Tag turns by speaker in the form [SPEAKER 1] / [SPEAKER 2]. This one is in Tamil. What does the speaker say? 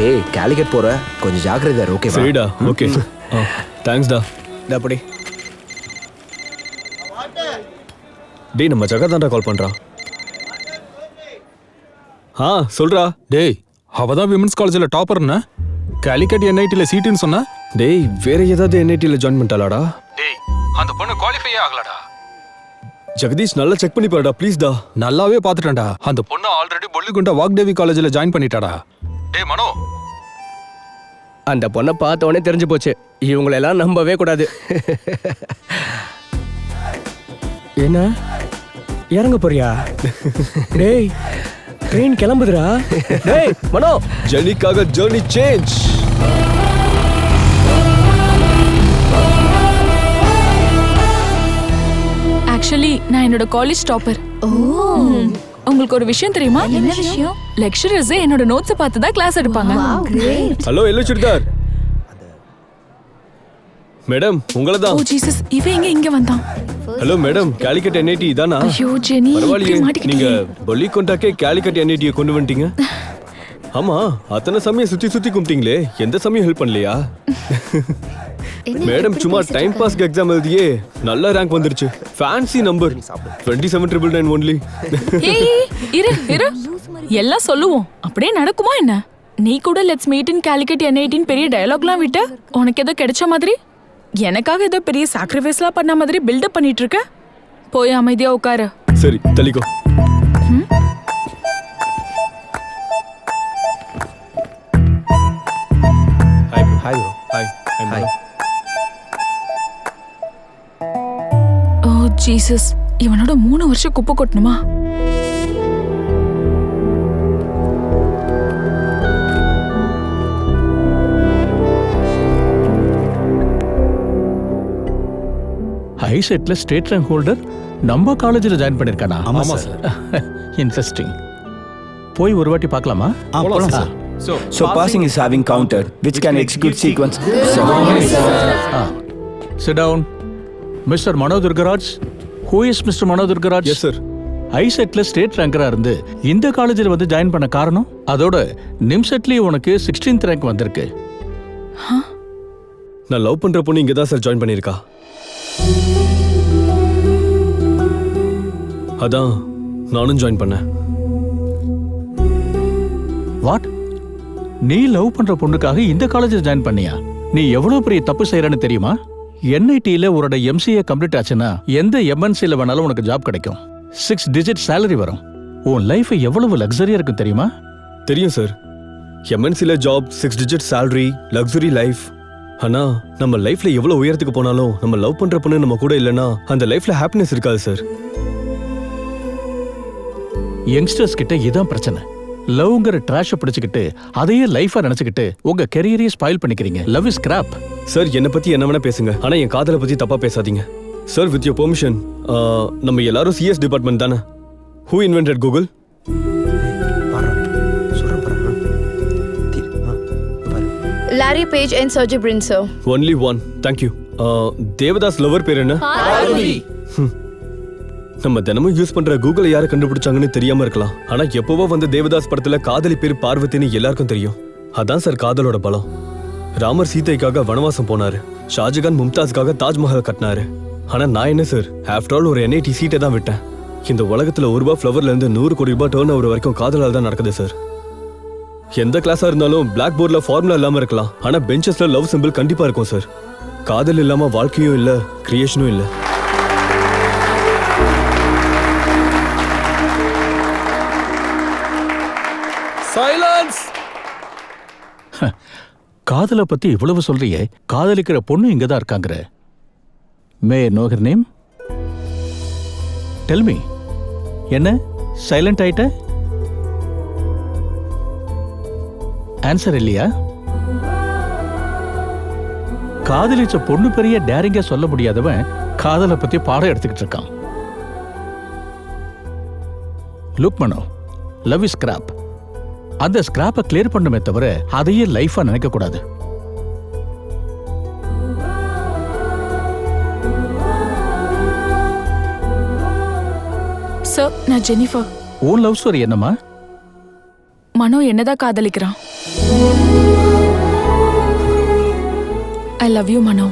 [SPEAKER 1] டேய் கேலிக்கட் போற கொஞ்சம் ஜாக்கிரதையா இரு, ஓகேவா?
[SPEAKER 2] சரிடா, ஓகே. தேங்க்ஸ்டா.
[SPEAKER 1] அப்படி
[SPEAKER 2] டேய் நம்ம ஜகா தான்டா கால் பண்றான். சொல்றா.
[SPEAKER 3] டேய் அவதான் விமென்ஸ் காலேஜ்ல டாப்பர்னா காலிக்கட் என்ஐடில சீட்டுன்னு சொன்னா.
[SPEAKER 2] டேய் வேற ஏதாவது என்ஐடில ஜாயின் பண்ணிட்டாளாடா?
[SPEAKER 3] டேய் அந்த பொண்ணு குவாலிஃபையே ஆகலடா.
[SPEAKER 2] ஜெகதீஷ் நல்லா செக் பண்ணி பாருடா ப்ளீஸ்டா.
[SPEAKER 3] நல்லாவே பாத்துட்டேன்டா. அந்த பொண்ணு ஆல்ரெடி பொல்லிகுண்டா வாக்தேவி காலேஜ்ல ஜாயின் பண்ணிட்டாடா. டேய் மனோ,
[SPEAKER 4] அந்த பொண்ணை பார்த்த உடனே தெரிஞ்சு போச்சு, இவங்களெல்லாம் நம்பவே கூடாது. என்ன இறங்க போறியா? டேய் ட்ரெயின் கிளம்புதுடா. டேய் மனோ,
[SPEAKER 2] ஜெனிக்காக ஜர்னி சேஞ்ச்.
[SPEAKER 5] ஆக்சுவலி நான் என்னோட காலேஜ் டாப்பர். உங்களுக்கு ஒரு விஷயம் தெரியுமா?
[SPEAKER 6] என்ன விஷயம்?
[SPEAKER 5] லெக்சரர்ஸ் என்னோட நோட்ஸ் பார்த்து தான் கிளாஸ் எடுப்பாங்க.
[SPEAKER 2] ஹலோ எல்லோ சுடிதார் மேடம், உங்களை
[SPEAKER 5] ஓ
[SPEAKER 2] தான்.
[SPEAKER 5] ஜீசஸ், இவன் இங்க வந்தான்.
[SPEAKER 2] ஹலோ மேடம், காலிக்கட் என்ஐடி இதானா?
[SPEAKER 5] ஐயோ ஜெனி,
[SPEAKER 2] பரவாயில்லையே,
[SPEAKER 5] இப்படி
[SPEAKER 2] நீங்க
[SPEAKER 5] மாட்டிக்கிட்டீங்க.
[SPEAKER 2] பொல்லிகுண்டாக்கே காலிக்கட் என்ஐடியை கொண்டு வந்துட்டீங்க. ஆமா, அத்தனை சமயம் சுத்தி சுத்தி கும்பிட்டீங்களே, எந்த சமயம் ஹெல்ப் பண்ணலையா? மேடம் சும்மா டைம் பாஸ்க்கு எக்ஸாம் எழுதியே நல்ல ரேங்க் வந்துருச்சு. Fancy number 27,999 only.
[SPEAKER 5] ஏய் இரு இரு, எல்லாம் சொல்லுவோம், அப்படியே நடக்குமா என்ன? நீ கூட லெட்ஸ் மீட் இன் காலிக்கட் என்ஐடின் பெரிய டயலாக்லாம் விட்ட உனக்கு ஏதோ கிடைச்ச மாதிரி, எனக்காக ஏதோ பெரிய சாக்ரிஃபைஸ்லாம் பண்ண மாதிரி பில்டப் பண்ணிட்டு இருக்க. போய் அமைதியா உட்காரு.
[SPEAKER 2] சரி தள்ளிக்கோ. Hi bro.
[SPEAKER 1] Hi bro.
[SPEAKER 2] Hi.
[SPEAKER 1] Hi.
[SPEAKER 5] Oh Jesus, இவனோட 3 வருஷம் குப்பை கொட்டணுமா?
[SPEAKER 7] ஹைசெட்ல ஸ்டேட் ரேங்க் ஹோல்டர் நம்ம காலேஜில் ஜாயின் பண்ணிருக்கானா?
[SPEAKER 3] ஆமா சார்.
[SPEAKER 7] இன்ட்ரெஸ்டிங். போய் ஒரு வாட்டி பார்க்கலாமா?
[SPEAKER 3] போலாம் sir.
[SPEAKER 8] So passing is having counter, which can execute sequence.
[SPEAKER 7] Sit down. Mr. Mano Durgaraj. Who is Mr. Mano Durgaraj?
[SPEAKER 2] Yes sir.
[SPEAKER 7] ஐசெட்ல ஸ்டேட் ரேங்கரா இருந்து இந்த காலேஜில் வந்து ஜாயின் பண்ண காரணம், அதோட நிம்செட்லயே உனக்கு 16th ரேங்க் வந்திருக்கு.
[SPEAKER 2] நான் லவ் பண்ற பொண்ணு இங்க தான் சார் ஜாயின் பண்ணிருக்கா. அதான் நானும் ஜாயின் பண்ணேன்.
[SPEAKER 7] வாட்? நீ லவ் பண்ற பொண்ணுக்காக இந்த காலேஜில் ஜாயின் பண்ணியா? நீ எவ்வளவு பெரிய தப்பு செய்யறன்னு தெரியுமா? என்ஐடியில உன்னோட எம்சிஏ கம்ப்ளீட் ஆச்சுன்னா எந்த எம்என்சில வேணாலும் உனக்கு ஜாப் கிடைக்கும். 6 டிஜிட் சேலரி வரும். உன் லைஃப் எவ்வளவு லக்ஸரியா இருக்கும் தெரியுமா?
[SPEAKER 2] தெரியும் சார். எம்என்சில job, 6 digit salary, luxury life. ஆனா நம்ம லைஃப்ல எவ்வளவு உயரத்துக்கு போனாலும் நம்ம லவ் பண்ற பொண்ணு நம்ம கூட இல்லைன்னா அந்த லைஃப்ல ஹாப்பினஸ் இருக்காது சார்.
[SPEAKER 7] யங்ஸ்டர்ஸ் கிட்ட இதான் பிரச்சனை. லவ்ங்கிற ட்ராஷை பிடிச்சுக்கிட்டு அதையே லைஃபா நினைச்சுக்கிட்டு உங்க கெரியரையே ஸ்பாயில் பண்ணிக்கிறீங்க. Love is crap.
[SPEAKER 2] சார் என்னை பத்தி என்ன வேணா பேசுங்க, ஆனா என் காதலை பத்தி தப்பா பேசாதீங்க. சார் வித் யோர் பெர்மிஷன், நம்ம எல்லாரும் சிஎஸ் டிபார்ட்மெண்ட் தானே? Who invented Google?
[SPEAKER 6] Larry Page and Sergey Brin, sir.
[SPEAKER 2] Only one. Thank you. Devdas lover பேர் என்ன? நம்ம தினமும் யூஸ் பண்ற கூகுளை யாரை கண்டுபிடிச்சாங்கன்னு தெரியாம இருக்கலாம், ஆனா எப்பவோ வந்து தேவதாஸ் படத்துல காதலி பேர் பார்வதின்னு எல்லாருக்கும் தெரியும். அதான் சார் காதலோட பலம். ராமர் சீதைக்காக வனவாசம் போனாரு, ஷாஜகான் மும்தாஸ்க்காக தாஜ்மஹால் கட்டினாரு. ஆனா நான் என்ன சார், ஆஃப்டர் ஆல் ஒரு என்ஐடி சீட்டை தான் விட்டேன். இந்த உலகத்துல ₹1 ஃப்ளவர்ல இருந்து 100 கோடி ரூபாய் டர்ன் ஓவர் வரைக்கும் காதலால் தான் நடக்குது சார். எந்த கிளாஸா இருந்தாலும் பிளாக் போர்ட்ல ஃபார்முலா இல்லாம இருக்கலாம், ஆனா பெஞ்சஸ்ல லவ் சிம்பிள் கண்டிப்பா இருக்கும் சார். காதல் இல்லாம வாழ்க்கையும் இல்ல, கிரியேஷனும் இல்ல.
[SPEAKER 3] சைலன்ஸ்.
[SPEAKER 7] காதலை பத்தி இவ்வளவு சொல்றியே, காதலிக்கிற பொண்ணு இங்கதான் இருக்காங்கற. May know her name? Tell me. என்ன சைலண்ட் ஆயிட்ட? ஆன்சர் இல்லையா? காதலிச்ச பொண்ணு பெரிய டேரிங்கா சொல்ல முடியாதவன் காதலை பத்தி பாடம் எடுத்துக்கிட்டு இருக்கான். Look Mano, love is scrap. அந்த ஸ்கிராப்பை கிளியர் பண்ணுமே தவிர அதையே லைஃபா நினைக்க கூடாது.
[SPEAKER 5] சார், நான் ஜெனிஃபர்.
[SPEAKER 7] உன் லவ் ஸ்டோரி என்னம்மா?
[SPEAKER 5] மனோ என்னதான் காதலிக்கிறான். Love you Mano.